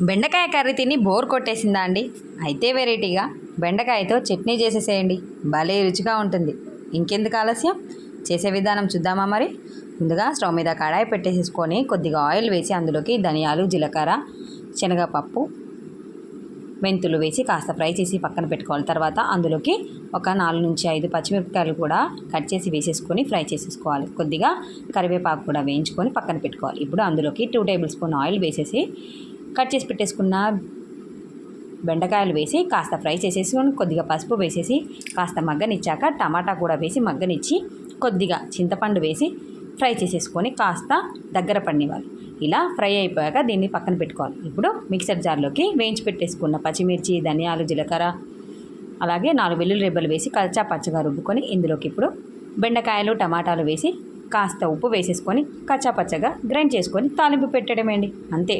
బెండకాయ కర్రీ తిని బోర్ కొట్టేసిందా అండి? అయితే వెరైటీగా బెండకాయతో చట్నీ చేసేసేయండి. భలే రుచిగా ఉంటుంది. ఇంకెందుకు ఆలస్యం, చేసే విధానం చూద్దామా మరి. ముందుగా స్టవ్ మీద కడాయి పెట్టేసేసుకొని కొద్దిగా ఆయిల్ వేసి అందులోకి ధనియాలు, జీలకర్ర, శనగపప్పు, మెంతులు వేసి కాస్త ఫ్రై చేసి పక్కన పెట్టుకోవాలి. తర్వాత అందులోకి ఒక 4 నుంచి 5 పచ్చిమిరపకాయలు కూడా కట్ చేసి వేసేసుకొని ఫ్రై చేసేసుకోవాలి. కొద్దిగా కరివేపాకు కూడా వేయించుకొని పక్కన పెట్టుకోవాలి. ఇప్పుడు అందులోకి 2 టేబుల్ స్పూన్ ఆయిల్ వేసేసి కట్ చేసి పెట్టేసుకున్న బెండకాయలు వేసి కాస్త ఫ్రై చేసేసుకొని కొద్దిగా పసుపు వేసేసి కాస్త మగ్గనిచ్చాక టమాటా కూడా వేసి మగ్గనిచ్చి కొద్దిగా చింతపండు వేసి ఫ్రై చేసేసుకొని కాస్త దగ్గర పడినివ్వాలి. ఇలా ఫ్రై అయిపోయాక దీన్ని పక్కన పెట్టుకోవాలి. ఇప్పుడు మిక్సర్ జార్లోకి వేయించి పెట్టేసుకున్న పచ్చిమిర్చి, ధనియాలు, జీలకర్ర, అలాగే 4 వెల్లుల్లి రెబ్బలు వేసి కచ్చా పచ్చగా రుబ్బుకొని ఇందులోకి ఇప్పుడు బెండకాయలు, టమాటాలు వేసి కాస్త ఉప్పు వేసేసుకొని కచ్చా పచ్చగా గ్రైండ్ చేసుకొని తాలింపు పెట్టడమేండి, అంతే.